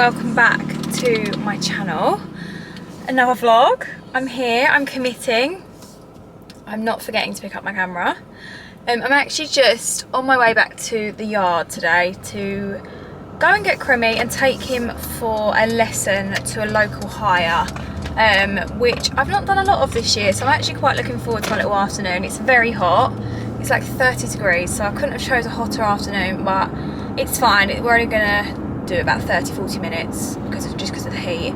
welcome back to my channel. Another vlog. I'm here, I'm committing. I'm not forgetting to pick up my camera. I'm actually just on my way back to the yard today to go and get Cremmy and take him for a lesson to a local hire, which I've not done a lot of this year, so I'm actually quite looking forward to my little afternoon. It's very hot, it's like 30 degrees, so I couldn't have chose a hotter afternoon, but it's fine. We're only gonna do about 30-40 minutes because of the heat.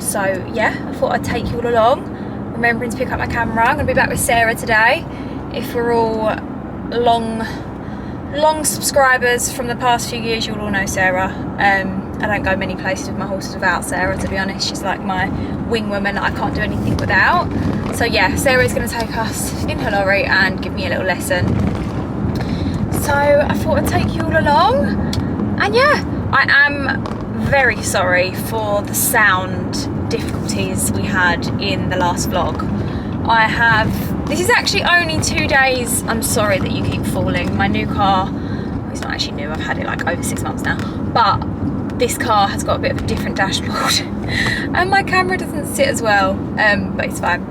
So yeah, I thought I'd take you all along, remembering to pick up my camera. I'm gonna be back with Sarah today. If we're all long subscribers from the past few years, you'll all know Sarah. I don't go many places with my horses without Sarah, to be honest. She's like my wing woman that I can't do anything without. So yeah, Sarah's going to take us in her lorry and give me a little lesson. So I thought I'd take you all along. And yeah, I am very sorry for the sound difficulties we had in the last vlog. This is actually only 2 days. I'm sorry that you keep falling. My new car, it's not actually new, I've had it like over 6 months now, but this car has got a bit of a different dashboard and my camera doesn't sit as well, but it's fine.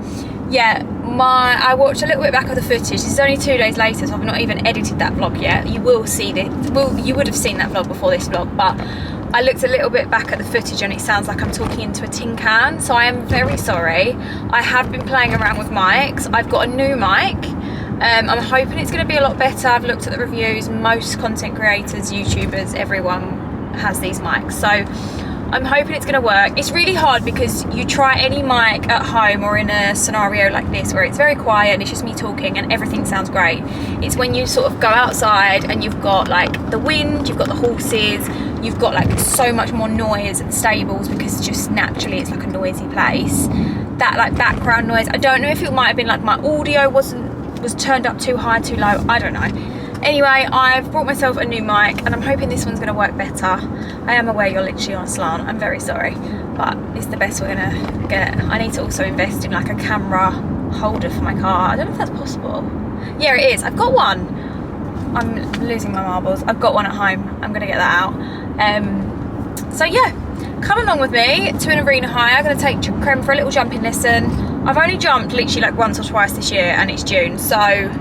Yeah, I watched a little bit back of the footage. This is only 2 days later, so I've not even edited that vlog yet. You will see this, well, you would have seen that vlog before this vlog, but I looked a little bit back at the footage and it sounds like I'm talking into a tin can, so I am very sorry. I have been playing around with mics. I've got a new mic. I'm hoping it's going to be a lot better. I've looked at the reviews. Most content creators, YouTubers, everyone has these mics, so I'm hoping it's going to work. It's really hard because you try any mic at home or in a scenario like this where it's very quiet and it's just me talking and everything sounds great. It's when you sort of go outside and you've got like the wind, you've got the horses, you've got like so much more noise at the stables because just naturally it's like a noisy place. That like background noise, I don't know if it might have been like my audio was turned up too high, too low, I don't know. Anyway, I've brought myself a new mic and I'm hoping this one's going to work better. I am aware you're literally on a slant, I'm very sorry, but it's the best we're going to get. I need to also invest in like a camera holder for my car. I don't know if that's possible. Yeah, it is. I've got one. I'm losing my marbles. I've got one at home. I'm going to get that out. So yeah, come along with me to an arena hire. I'm going to take Crem for a little jumping lesson. I've only jumped literally like once or twice this year and it's June, so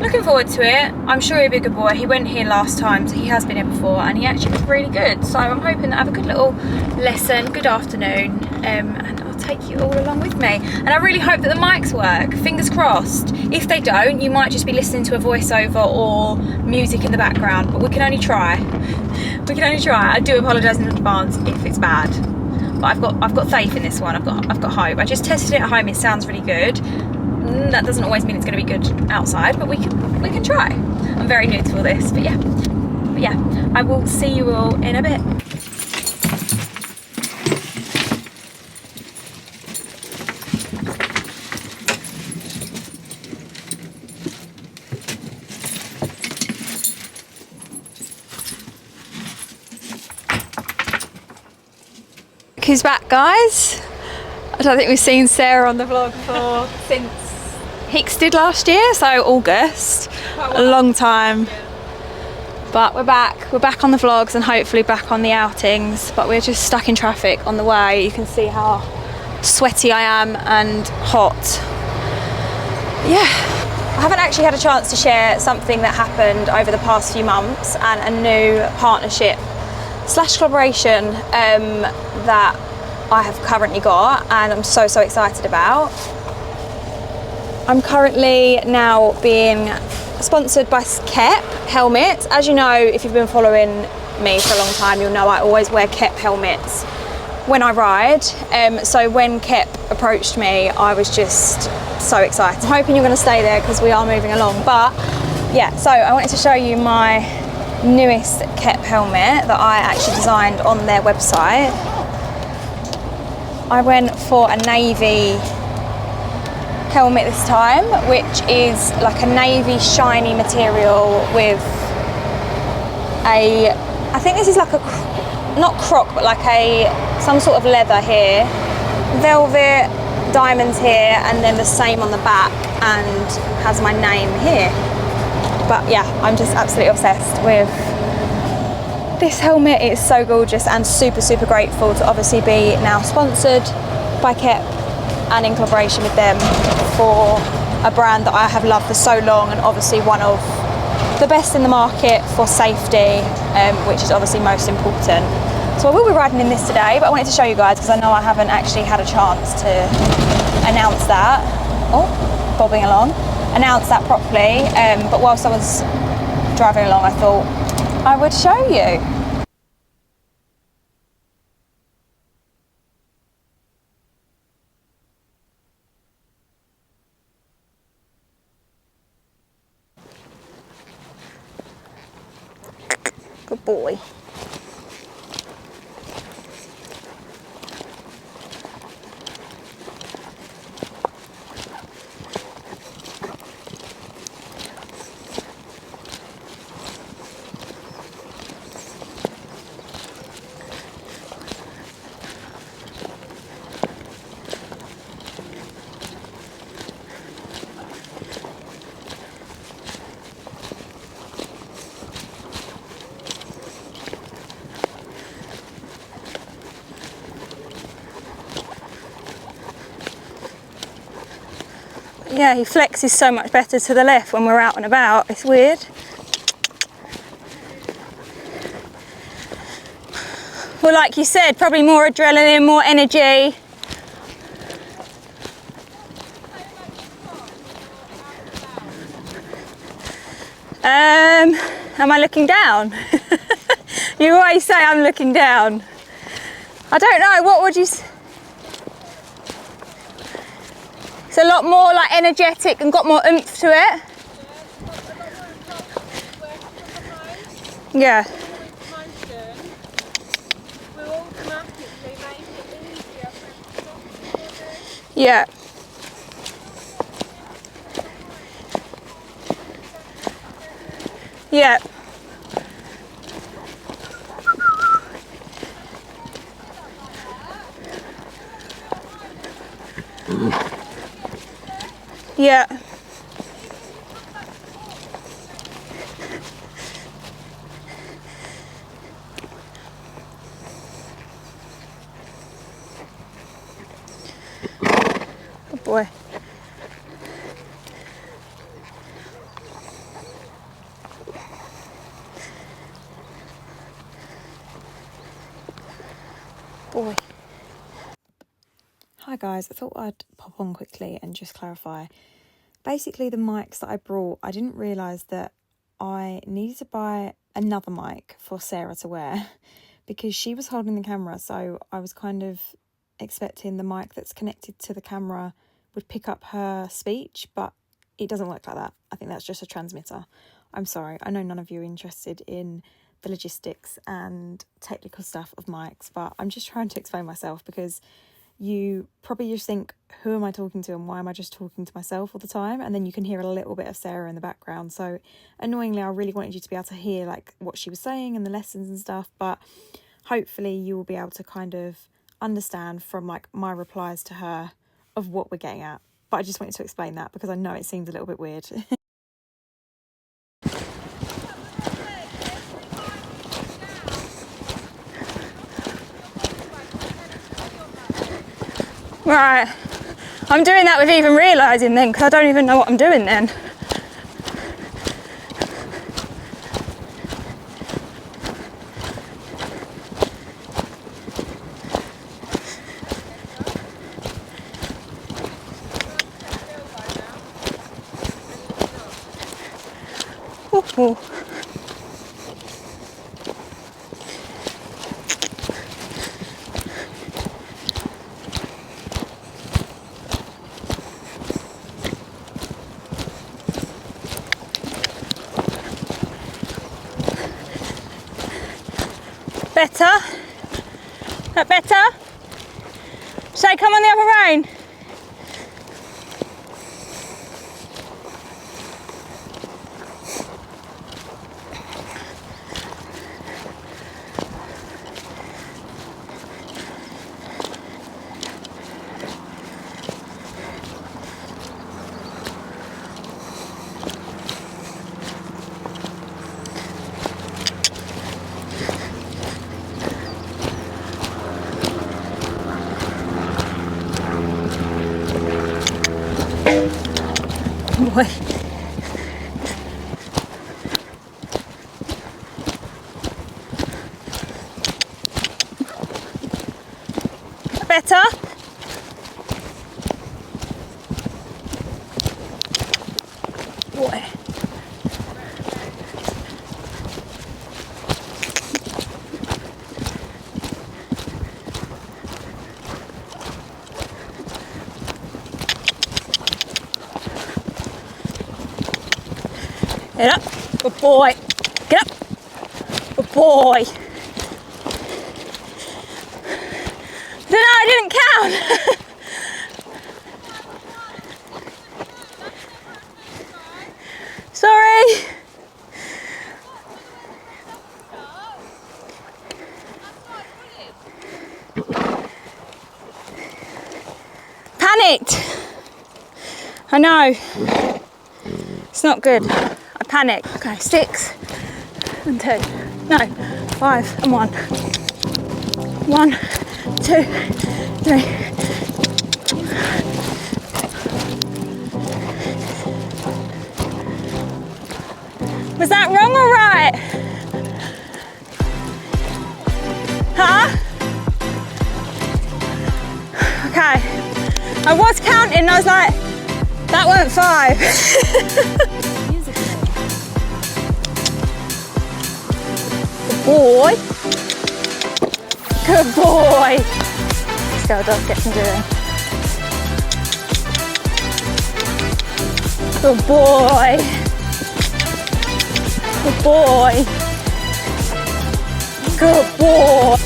looking forward to it. I'm sure he'll be a good boy. He went here last time, so he has been here before, and he actually was really good. So I'm hoping that I have a good little lesson, good afternoon, and I'll take you all along with me. And I really hope that the mics work. Fingers crossed. If they don't, you might just be listening to a voiceover or music in the background, but we can only try. We can only try. I do apologise in advance if it's bad, but I've got faith in this one. I've got hope. I just tested it at home. It sounds really good. That doesn't always mean it's going to be good outside, but we can try. I'm very new to all this, but yeah, I will see you all in a bit. Who's back, guys? I don't think we've seen Sarah on the vlog since Hicks did last year, so August. A long time. But we're back on the vlogs and hopefully back on the outings, but we're just stuck in traffic on the way. You can see how sweaty I am and hot. Yeah, I haven't actually had a chance to share something that happened over the past few months and a new partnership / collaboration that I have currently got and I'm so excited about. I'm currently now being sponsored by Kep helmets. As you know, if you've been following me for a long time, you'll know I always wear Kep helmets when I ride. So when Kep approached me, I was just so excited. I'm hoping you're going to stay there because we are moving along. But yeah, so I wanted to show you my newest Kep helmet that I actually designed on their website. I went for a navy helmet this time, which is like a navy shiny material with I think this is like a, not croc, but like some sort of leather here, velvet, diamonds here, and then the same on the back, and has my name here. But yeah, I'm just absolutely obsessed with this helmet is so gorgeous, and super grateful to obviously be now sponsored by Kep and in collaboration with them for a brand that I have loved for so long, and obviously one of the best in the market for safety, which is obviously most important. So I will be riding in this today, but I wanted to show you guys because I know I haven't actually had a chance to announce that. Oh, bobbing along. Announce that properly, but whilst I was driving along I thought I would show you. Good boy. Yeah, he flexes so much better to the left when we're out and about. It's weird. Well, like you said, probably more adrenaline, more energy. Am I looking down? You always say I'm looking down. I don't know, what would you say? It's a lot more like energetic and got more oomph to it. Yeah. Yeah. Yeah. Yeah. Good boy. Boy. Hi guys, I thought I'd pop on quickly and just clarify. Basically the mics that I brought, I didn't realise that I needed to buy another mic for Sarah to wear because she was holding the camera, so I was kind of expecting the mic that's connected to the camera would pick up her speech, but it doesn't work like that. I think that's just a transmitter. I'm sorry, I know none of you are interested in the logistics and technical stuff of mics, but I'm just trying to explain myself because you probably just think, who am I talking to and why am I just talking to myself all the time? And then you can hear a little bit of Sarah in the background. So annoyingly, I really wanted you to be able to hear like what she was saying and the lessons and stuff, but hopefully you will be able to kind of understand from like my replies to her of what we're getting at. But I just wanted to explain that because I know it seems a little bit weird. Right, I'm doing that with even realising then, because I don't even know what I'm doing then. Ooh, ooh. Better? That better? Say, come on the other rein. boy. Better. Boy. Get up, good boy. Get up, good boy. No, I didn't count. Sorry. Panicked. I know. It's not good. I panicked. Okay, 6 and 2. No, 5 and 1. 1, 2, 3. Was that wrong or right? Huh? Okay. I was counting, I was like, that weren't 5. Good boy. Good boy. Still does get some doing. Good boy. Good boy. Good boy.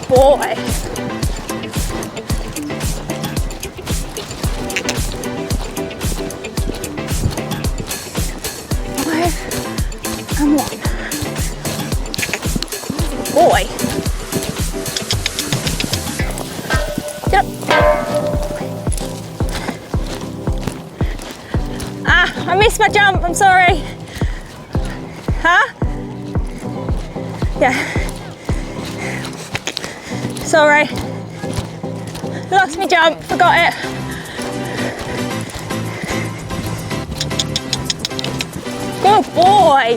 Boy. 5 and 1. Boy. Yep. Ah, I missed my jump, I'm sorry. Huh? Yeah. Sorry. Lost my jump, forgot it. Good boy.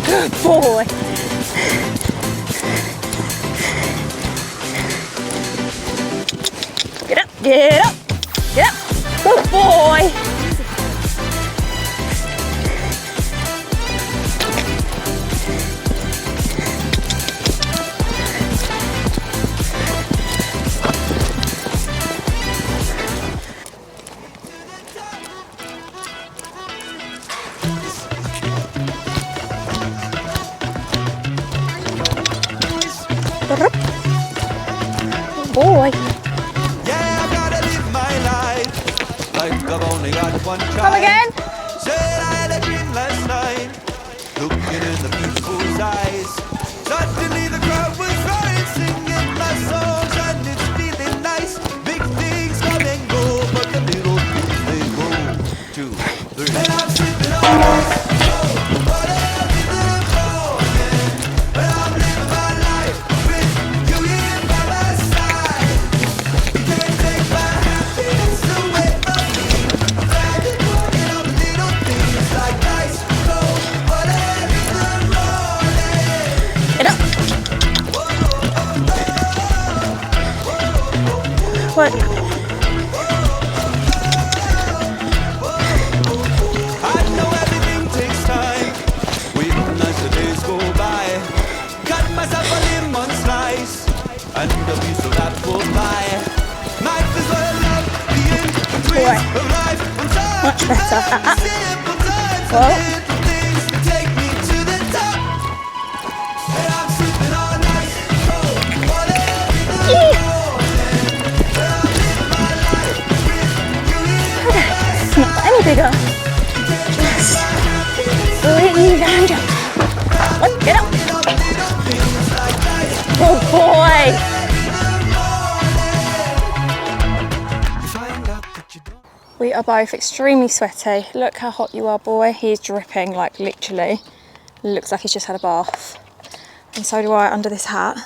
Good boy. Get up, get up, get up. Good boy. Boy. Yeah, I gotta live my life like I've only got one try. Come again. Said I had a dream last night, looking in the people's eyes. Suddenly the crowd was right, singing my songs, and it's feeling nice. Big things come and go, but the little things they go. 2, 3. And I'm sipping on this. What? I know everything takes time. Waiting as the days go by. Got myself a lemon slice and a piece of apple pie. Life is what I love, the twist of life. I'm tired Much better. simple times Well. and little things that take me to the top. And I'm sipping on ice cold water in the morning. It's not got any bigger. Just breathe and jump. What? Get up. Good boy. We are both extremely sweaty. Look how hot you are, boy. He is dripping, like literally. Looks like he's just had a bath. And so do I under this hat.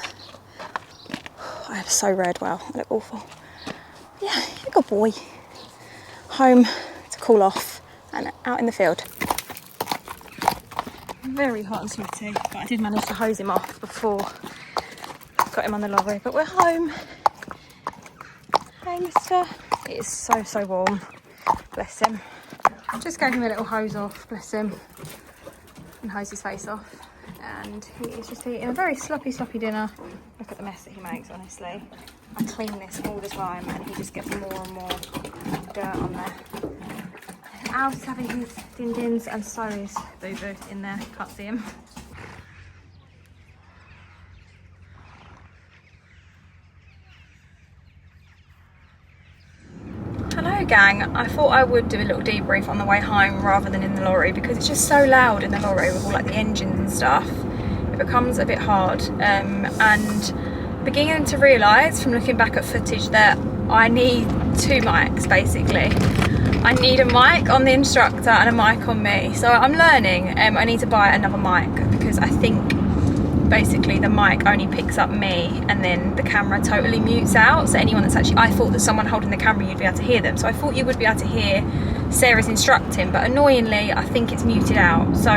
I look so red. Wow, I look awful. Yeah, good boy. Home to cool off and out in the field. Very hot and sweaty, but I did manage to hose him off before I got him on the lorry. But we're home. Hey, mister. It is so warm. Bless him. Just gave him a little hose off, bless him, and hose his face off. And he is just eating a very sloppy dinner. Look at the mess that he makes, honestly. I clean this all the time and he just gets more and more dirt on there. Alf is having his din-dins and so is Boo-Boo in there, can't see him. Hello gang, I thought I would do a little debrief on the way home rather than in the lorry because it's just so loud in the lorry with all like the engines and stuff. It becomes a bit hard and beginning to realise from looking back at footage that I need 2 mics basically. I need a mic on the instructor and a mic on me. So I'm learning, I need to buy another mic because I think basically the mic only picks up me and then the camera totally mutes out. So anyone that's actually, I thought that someone holding the camera you'd be able to hear them. So I thought you would be able to hear Sarah's instructing, but annoyingly I think it's muted out. So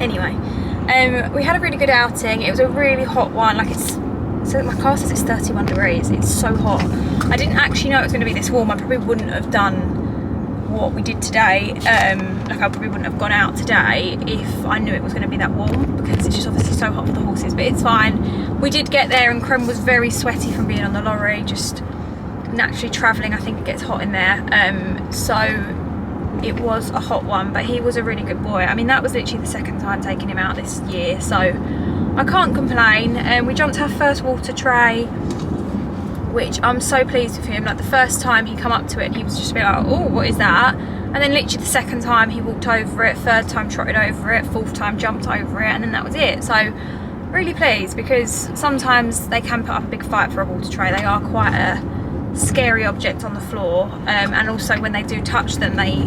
anyway, we had a really good outing. It was a really hot one. Like so my car says it's 31 degrees. It's so hot. I didn't actually know it was going to be this warm. I probably wouldn't have done what we did today. Like I probably wouldn't have gone out today if I knew it was going to be that warm because it's just obviously so hot for the horses, but it's fine. We did get there and Creme was very sweaty from being on the lorry, just naturally travelling. I think it gets hot in there. So it was a hot one, but he was a really good boy. I mean, that was literally the 2nd time taking him out this year, so I can't complain. We jumped our first water tray, which I'm so pleased with him. Like the first time he come up to it and he was just a bit like, oh, what is that? And then literally the 2nd time he walked over it, 3rd time trotted over it, 4th time jumped over it, and then that was it. So really pleased because sometimes they can put up a big fight for a water tray. They are quite a scary object on the floor, and also when they do touch them they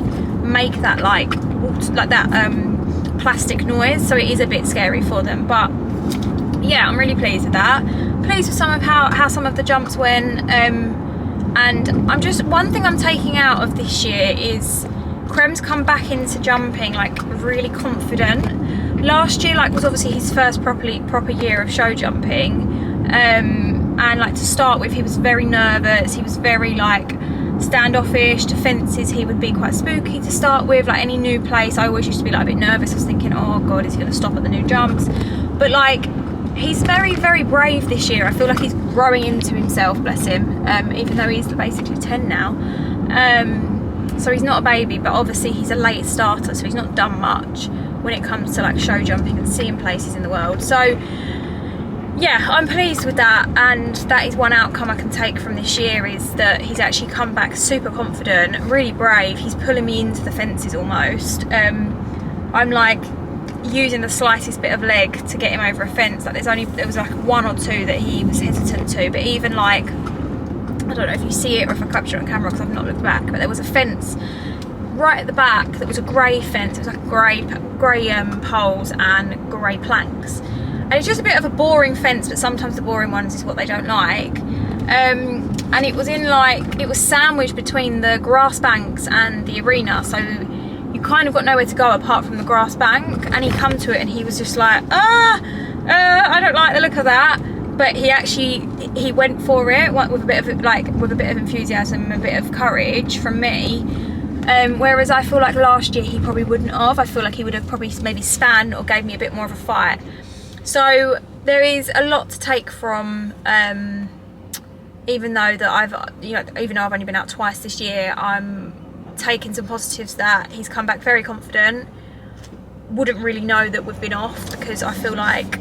make that like that plastic noise, so it is a bit scary for them. But yeah, I'm really pleased with that. Pleased with some of how some of the jumps went, and I'm just, one thing I'm taking out of this year is Crem's come back into jumping like really confident. Last year like was obviously his first proper year of show jumping, and like to start with he was very nervous. He was very like standoffish to fences. He would be quite spooky to start with. Like any new place I always used to be like a bit nervous. I was thinking, oh god, is he going to stop at the new jumps? But like he's very brave this year. I feel like he's growing into himself, bless him, even though he's basically 10 now. So he's not a baby, but obviously he's a late starter, so he's not done much when it comes to like show jumping and seeing places in the world. So yeah, I'm pleased with that, and that is one outcome I can take from this year, is that he's actually come back super confident, really brave. He's pulling me into the fences almost. I'm like using the slightest bit of leg to get him over a fence. Like there was like 1 or 2 that he was hesitant to, but even like, I don't know if you see it or if I capture it on camera because I've not looked back, but there was a fence right at the back that was a grey fence. It was like grey poles and grey planks, and it's just a bit of a boring fence, but sometimes the boring ones is what they don't like. And it was in like, it was sandwiched between the grass banks and the arena, so you kind of got nowhere to go apart from the grass bank. And he come to it and he was just like, I don't like the look of that. But he went for it with a bit of enthusiasm, a bit of courage from me. Whereas I feel like last year he probably wouldn't have. I feel like he would have probably maybe span or gave me a bit more of a fight. So there is a lot to take from, even though I've only been out twice this year, I'm taking some positives that he's come back very confident. Wouldn't really know that we've been off because I feel like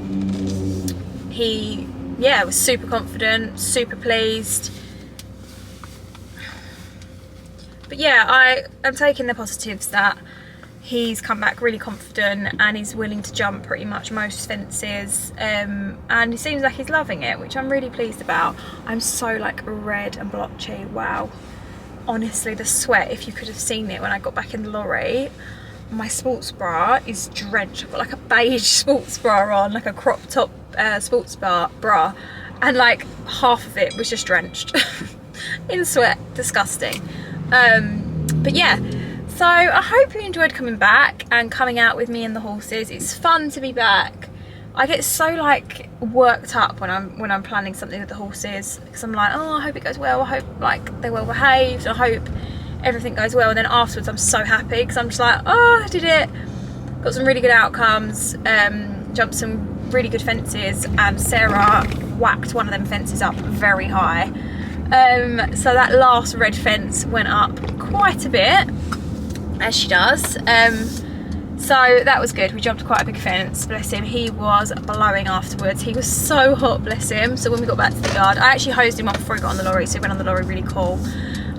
he was super confident, super pleased. But yeah, I am taking the positives that he's come back really confident and he's willing to jump pretty much most fences, and it seems like he's loving it, which I'm really pleased about. I'm so like red and blotchy, wow. Honestly, the sweat, if you could have seen it when I got back in the lorry. My sports bra is drenched. I've got like a beige sports bra on, like a crop top sports bra, and like half of it was just drenched in sweat. Disgusting. But yeah, so I hope you enjoyed coming back and coming out with me and the horses. It's fun to be back. I get so like worked up when I'm planning something with the horses, because I'm like, oh, I hope it goes well, I hope like they're well behaved, I hope everything goes well, and then afterwards I'm so happy because I'm just like, oh, I did it, got some really good outcomes, jumped some really good fences, and Sarah whacked one of them fences up very high. So that last red fence went up quite a bit, as she does. So that was good. We jumped quite a big fence, bless him. He was blowing afterwards. He was so hot, bless him. So when we got back to the yard, I actually hosed him off before he got on the lorry, so he went on the lorry really cool.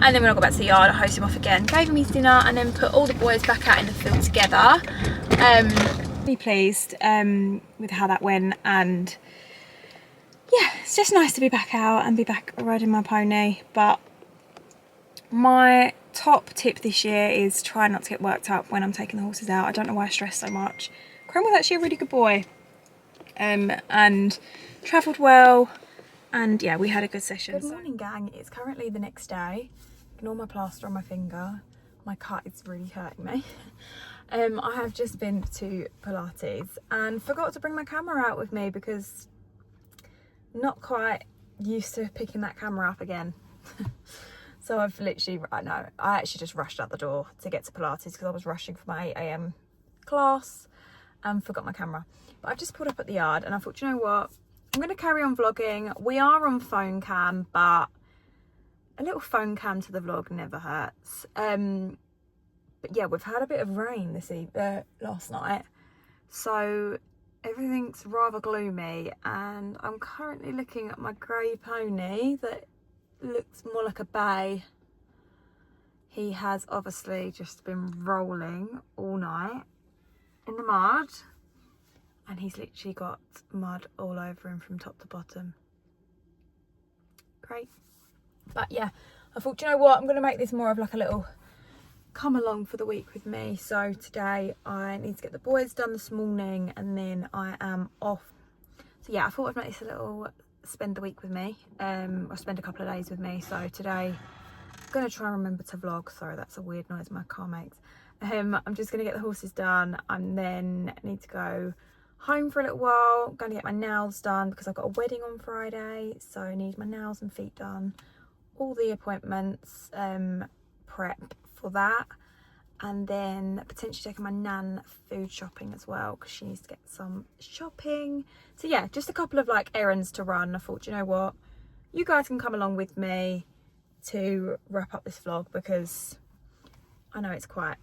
And then when I got back to the yard, I hosed him off again, gave him his dinner, and then put all the boys back out in the field together. Really pleased with how that went, and yeah, it's just nice to be back out and be back riding my pony. But my top tip this year is try not to get worked up when I'm taking the horses out. I don't know why I stress so much. Chrome was actually a really good boy, and travelled well, and yeah, we had a good session. Good morning, gang. It's currently the next day. Ignore my plaster on my finger. My cut is really hurting me. I have just been to Pilates and forgot to bring my camera out with me because not quite used to picking that camera up again. So I've literally, I actually just rushed out the door to get to Pilates because I was rushing for my 8 AM class and forgot my camera. But I've just pulled up at the yard and I thought, you know what, I'm going to carry on vlogging. We are on phone cam, but a little phone cam to the vlog never hurts. But yeah, we've had a bit of rain last night, so everything's rather gloomy, and I'm currently looking at my grey pony that looks more like a bay. He has obviously just been rolling all night in the mud, and he's literally got mud all over him from top to bottom. Great. But yeah, I thought, you know what, I'm going to make this more of like a little come along for the week with me. So today I need to get the boys done this morning and then I am off. So yeah, I thought I'd make this a little spend the week with me, or spend a couple of days with me. So today I'm going to try and remember to vlog. Sorry, that's a weird noise my car makes. I'm just going to get the horses done and then I need to go home for a little while. I'm going to get my nails done because I've got a wedding on Friday, so I need my nails and feet done, all the appointments, prep for that, and then potentially taking my nan food shopping as well because she needs to get some shopping. So yeah, just a couple of like errands to run. I thought, you know what, you guys can come along with me to wrap up this vlog because I know it's quite,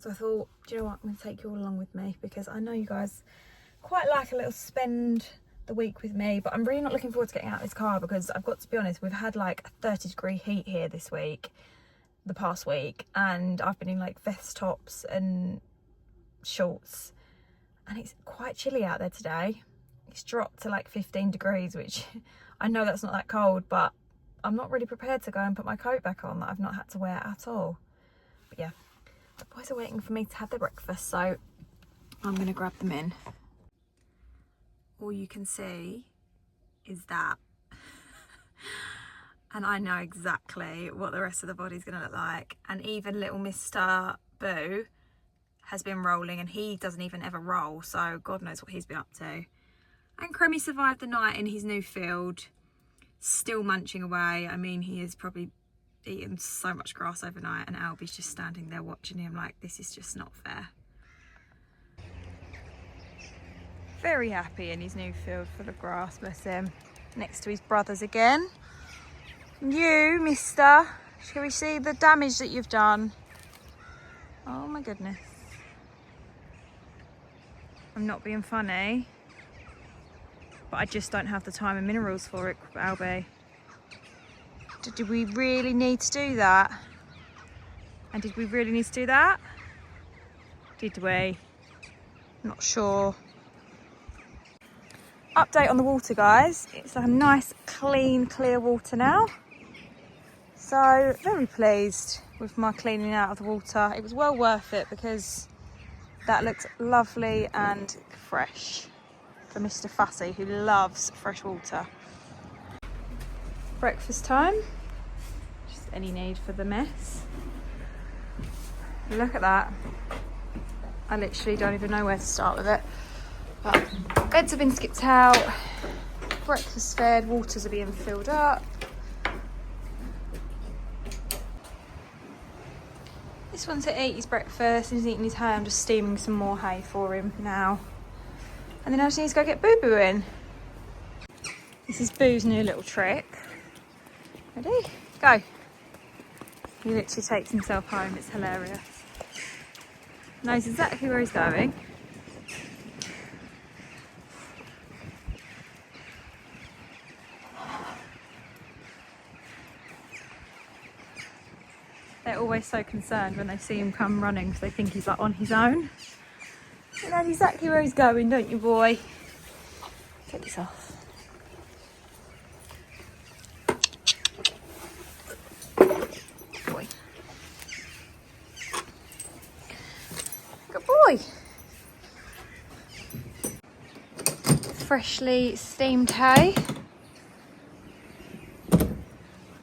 so I thought, do you know what, I'm going to take you all along with me because I know you guys quite like a little spend the week with me. But I'm really not looking forward to getting out of this car because I've got to be honest, we've had like a 30-degree heat here this week, the past week, and I've been in like vest tops and shorts, and it's quite chilly out there today. It's dropped to like 15 degrees, which I know that's not that cold, but I'm not really prepared to go and put my coat back on that I've not had to wear at all. But yeah, the boys are waiting for me to have their breakfast, so I'm gonna grab them in. All you can see is that. And I know exactly what the rest of the body's gonna look like. And even little Mr. Boo has been rolling, and he doesn't even ever roll, so God knows what he's been up to. And Crummy survived the night in his new field, still munching away. I mean, he has probably eaten so much grass overnight, and Albie's just standing there watching him like, this is just not fair. Very happy in his new field full of grass, bless him. Next to his brothers again. You, mister, shall we see the damage that you've done? Oh my goodness. I'm not being funny, but I just don't have the time and minerals for it, Albie. Did we really need to do that? And did we really need to do that? Did we? Not sure. Update on the water, guys. It's a nice, clean, clear water now. So, very pleased with my cleaning out of the water. It was well worth it because that looked lovely and fresh. for Mr. Fussy, who loves fresh water. Breakfast time. Just any need for the mess. Look at that. I literally don't even know where to start with it. But beds have been skipped out. Breakfast fed, waters are being filled up. This one's to eat his breakfast, he's eating his hay. I'm just steaming some more hay for him now. And then I just need to go get Boo Boo in. This is Boo's new little trick. Ready? Go. He literally takes himself home, it's hilarious. Knows exactly where he's going. They're always so concerned when they see him come running because they think he's like on his own. You know exactly where he's going, don't you, boy? Get this off. Good boy. Good boy. Freshly steamed hay.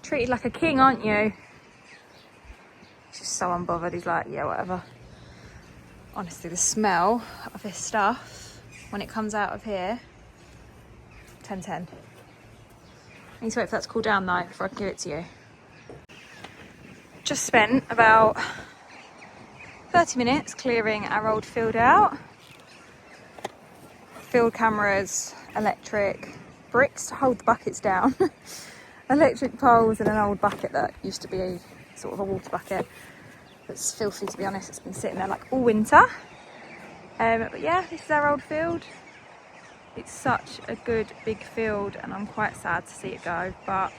Treated like a king, aren't you? He's just so unbothered. He's like, yeah, whatever. Honestly, the smell of this stuff when it comes out of here, 10/10. I need to wait for that to cool down though before I can give it to you. Just spent about 30 minutes clearing our old field out. Field cameras, electric, bricks to hold the buckets down, electric poles and an old bucket that used to be sort of a water bucket. It's filthy, to be honest. It's been sitting there like all winter. But yeah, this is our old field. It's such a good big field and I'm quite sad to see it go, but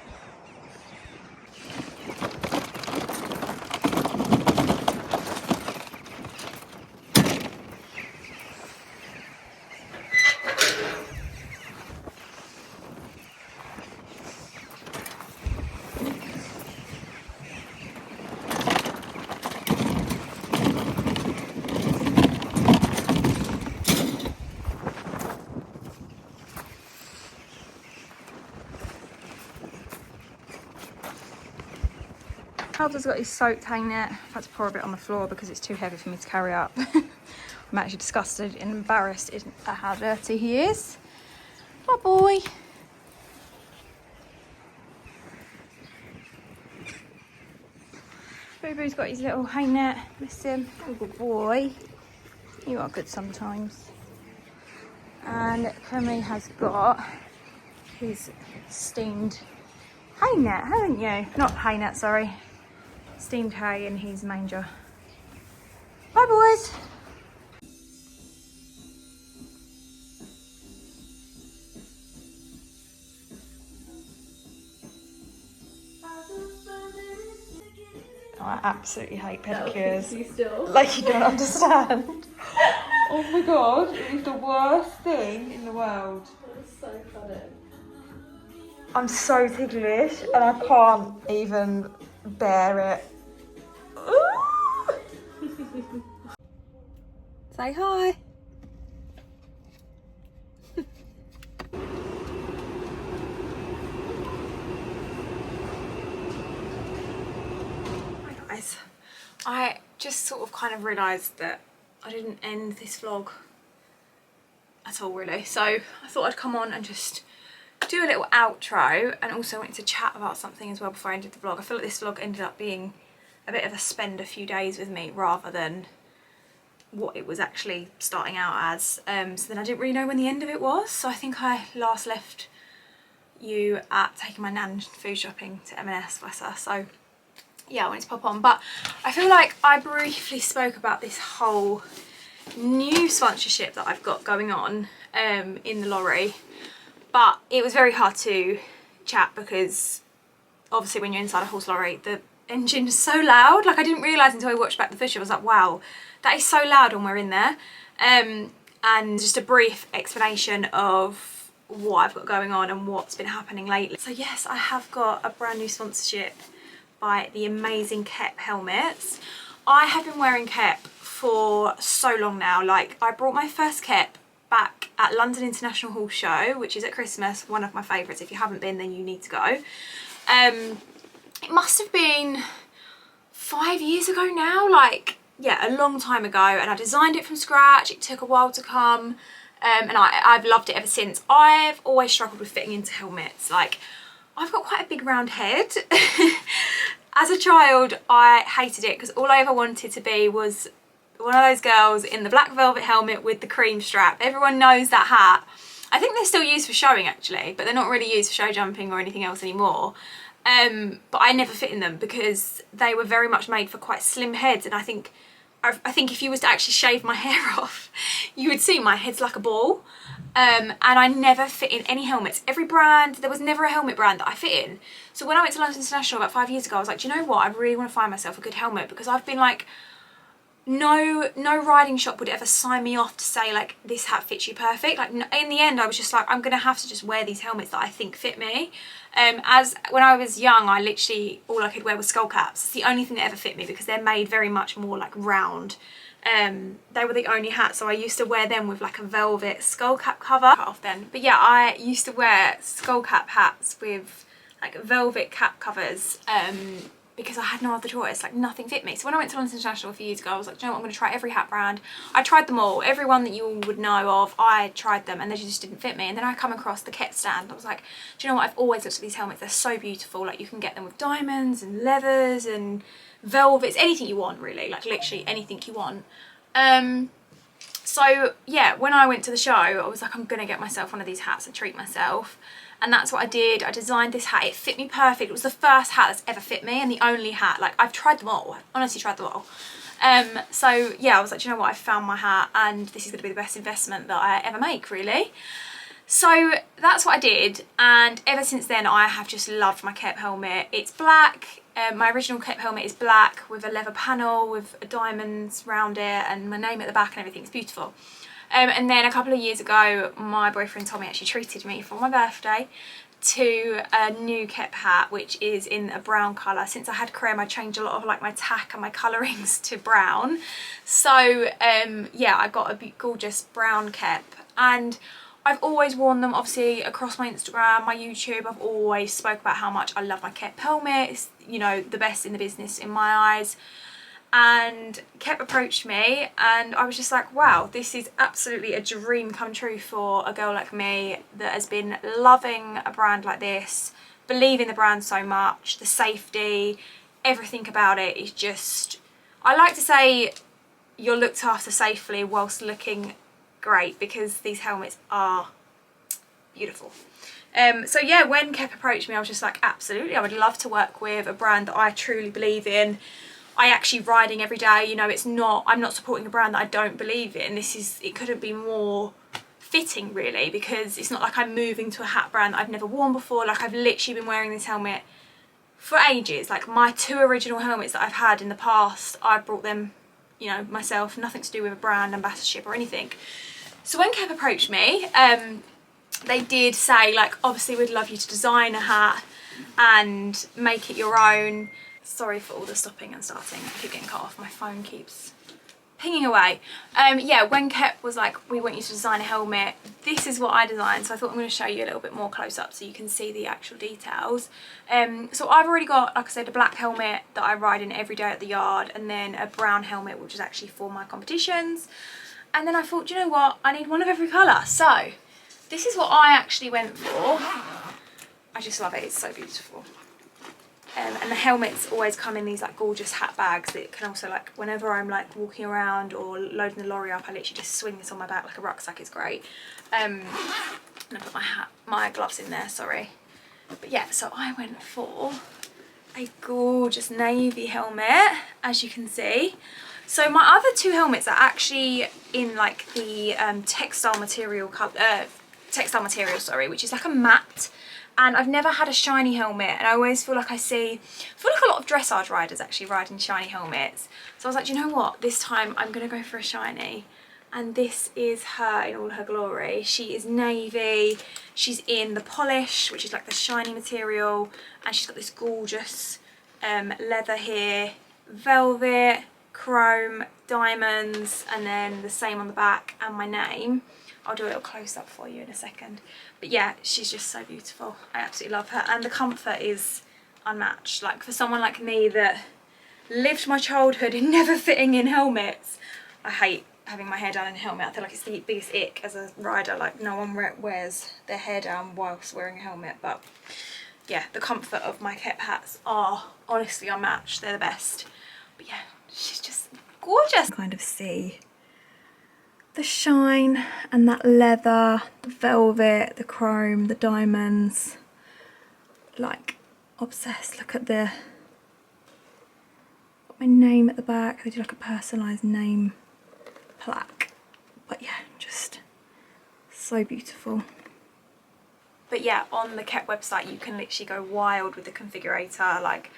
Calder's got his soaked hang net. I've had to pour a bit on the floor because it's too heavy for me to carry up. I'm actually disgusted and embarrassed at how dirty he is. My boy. Boo Boo's got his little hang net. Miss him. Oh, good boy. You are good sometimes. And Crummy has got his steamed hay net, haven't you? Not hay net, sorry. Steamed hay in his manger. Bye, boys. Oh, I absolutely hate pedicures. You still? Like you don't understand. Oh my god, it is the worst thing in the world. That's so funny. I'm so ticklish and I can't even bear it. Say hi. Hi guys. I just sort of kind of realised that I didn't end this vlog at all really. So I thought I'd come on and just do a little outro, and also wanted to chat about something as well before I ended the vlog. I feel like this vlog ended up being a bit of a spend a few days with me rather than what it was actually starting out as. So then I didn't really know when the end of it was, so I think I last left you at taking my nan food shopping to M&S, bless her. So yeah, I wanted to pop on, but I feel like I briefly spoke about this whole new sponsorship that I've got going on in the lorry. But it was very hard to chat because obviously when you're inside a horse lorry, the engine is so loud. Like I didn't realise until I watched back the footage, I was like, wow, that is so loud when we're in there. And just a brief explanation of what I've got going on and what's been happening lately. So yes, I have got a brand new sponsorship by the amazing Kep helmets. I have been wearing Kep for so long now. Like I brought my first Kep back at London International Horse Show, which is at Christmas, one of my favourites. If you haven't been, then you need to go. It must have been 5 years ago now, like, yeah, a long time ago, and I designed it from scratch. It took a while to come, and I've loved it ever since. I've always struggled with fitting into helmets. Like, I've got quite a big round head. As a child, I hated it because all I ever wanted to be was one of those girls in the black velvet helmet with the cream strap. Everyone knows that hat. I think they're still used for showing actually, but they're not really used for show jumping or anything else anymore. But I never fit in them because they were very much made for quite slim heads, and I think if you was to actually shave my hair off, you would see my head's like a ball. And I never fit in any helmets. Every brand, there was never a helmet brand that I fit in. So when I went to London International about 5 years ago, I was like, do you know what? I really want to find myself a good helmet, because I've been like, no riding shop would ever sign me off to say like, this hat fits you perfect. Like, in the end, I was just like, I'm gonna have to just wear these helmets that I think fit me. As when I was young, I literally, all I could wear was skull caps. It's the only thing that ever fit me because they're made very much more like round. They were the only hats, so I used to wear them with like a velvet skull cap cover. Cut off then. But yeah, I used to wear skull cap hats with like velvet cap covers, because I had no other choice. Like, nothing fit me. So when I went to London International a few years ago, I was like, do you know what, I'm going to try every hat brand. I tried them all. Every one that you all would know of, I tried them, and they just didn't fit me. And then I come across the Kett stand. I was like, do you know what, I've always looked at these helmets. They're so beautiful. Like, you can get them with diamonds and leathers and velvets, anything you want really, like literally anything you want. So yeah, when I went to the show, I was like, I'm going to get myself one of these hats and treat myself. And that's what I did. I designed this hat. It fit me perfect. It was the first hat that's ever fit me, and the only hat. Like, I've tried them all. I've honestly tried them all. So yeah, I was like, do you know what? I found my hat, and this is going to be the best investment that I ever make, really. So that's what I did, and ever since then I have just loved my Kett helmet. It's black. My original Kett helmet is black with a leather panel with diamonds round it and my name at the back and everything. It's beautiful. And then a couple of years ago, my boyfriend Tommy actually treated me for my birthday to a new Kett hat, which is in a brown colour. Since I had creme, I changed a lot of like my tack and my colourings to brown. So yeah, I got a gorgeous brown Kett, and I've always worn them obviously across my Instagram, my YouTube. I've always spoke about how much I love my Kett helmet. It's, you know, the best in the business in my eyes. And Kett approached me, and I was just like, wow, this is absolutely a dream come true for a girl like me that has been loving a brand like this, believing the brand so much, the safety, everything about it is just, I like to say you're looked after safely whilst looking great, because these helmets are beautiful. So yeah, when Kett approached me, I was just like, absolutely, I would love to work with a brand that I truly believe in. I actually riding every day, you know, it's not, I'm not supporting a brand that I don't believe in. This is, it couldn't be more fitting really, because it's not like I'm moving to a hat brand that I've never worn before. Like, I've literally been wearing this helmet for ages. Like, my 2 original helmets that I've had in the past, I brought them, you know, myself, nothing to do with a brand ambassadorship or anything. So when Kett approached me, they did say, like, obviously we'd love you to design a hat and make it your own. Sorry for all the stopping and starting. I keep getting cut off. My phone keeps pinging away. Yeah, when Kett was like, we want you to design a helmet, this is what I designed. So I thought I'm going to show you a little bit more close up so you can see the actual details. So I've already got, like I said, a black helmet that I ride in every day at the yard, and then a brown helmet, which is actually for my competitions. And then I thought, do you know what? I need one of every colour. So this is what I actually went for. I just love it. It's so beautiful. And the helmets always come in these like gorgeous hat bags that can also, like, whenever I'm like walking around or loading the lorry up, I literally just swing this on my back like a rucksack. It's great. And I put my gloves in there, sorry. But yeah, so I went for a gorgeous navy helmet, as you can see. So my other 2 helmets are actually in like the textile material, sorry, which is like a matte. And I've never had a shiny helmet, and I always feel like I feel like a lot of dressage riders actually ride in shiny helmets. So I was like, do you know what? This time I'm gonna go for a shiny. And this is her in all her glory. She is navy, she's in the polish, which is like the shiny material, and she's got this gorgeous leather here, velvet, chrome, diamonds, and then the same on the back and my name. I'll do a little close-up for you in a second. But yeah, she's just so beautiful. I absolutely love her, and the comfort is unmatched. Like, for someone like me that lived my childhood in never fitting in helmets, I hate having my hair down in a helmet. I feel like it's the biggest ick as a rider. Like, no one wears their hair down whilst wearing a helmet. But yeah, the comfort of my Kep hats are honestly unmatched. They're the best. But yeah, she's just gorgeous. Kind of see the shine and that leather, the velvet, the chrome, the diamonds. Like, obsessed. Look at the, got my name at the back. They do like a personalised name plaque. But yeah, just so beautiful. But yeah, on the Kep website you can literally go wild with the configurator. Like,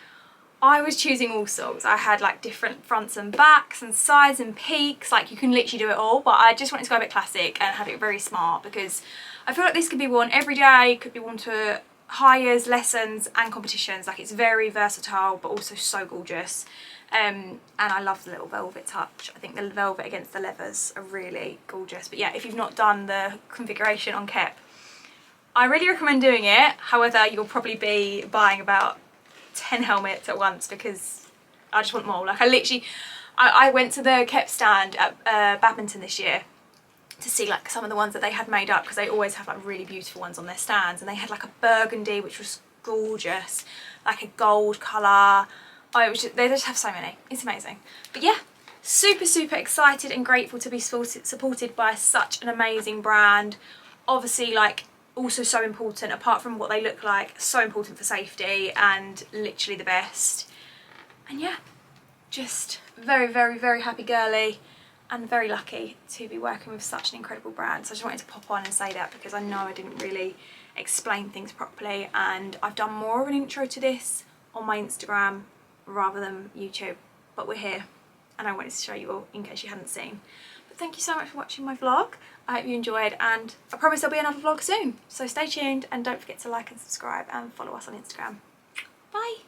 I was choosing all sorts. I had like different fronts and backs and sides and peaks. Like, you can literally do it all, but I just wanted to go a bit classic and have it very smart, because I feel like this could be worn every day, could be worn to hires, lessons and competitions. Like, it's very versatile but also so gorgeous. And I love the little velvet touch. I think the velvet against the leathers are really gorgeous. But yeah, if you've not done the configuration on Kep, I really recommend doing it. However, you'll probably be buying about 10 helmets at once, because I just want them all. Like, I went to the Kep stand at badminton this year to see like some of the ones that they had made up, because they always have like really beautiful ones on their stands, and they had like a burgundy which was gorgeous, like a gold colour. Oh, it was just, they just have so many. It's amazing. But yeah, super excited and grateful to be supported by such an amazing brand. Obviously, like, also so important, apart from what they look like, so important for safety, and literally the best. And yeah, just very happy girly and very lucky to be working with such an incredible brand. So I just wanted to pop on and say that, because I know I didn't really explain things properly, and I've done more of an intro to this on my Instagram rather than YouTube, but we're here and I wanted to show you all in case you hadn't seen. But thank you so much for watching my vlog. I hope you enjoyed, and I promise there'll be another vlog soon, so stay tuned and don't forget to like and subscribe and follow us on Instagram. Bye.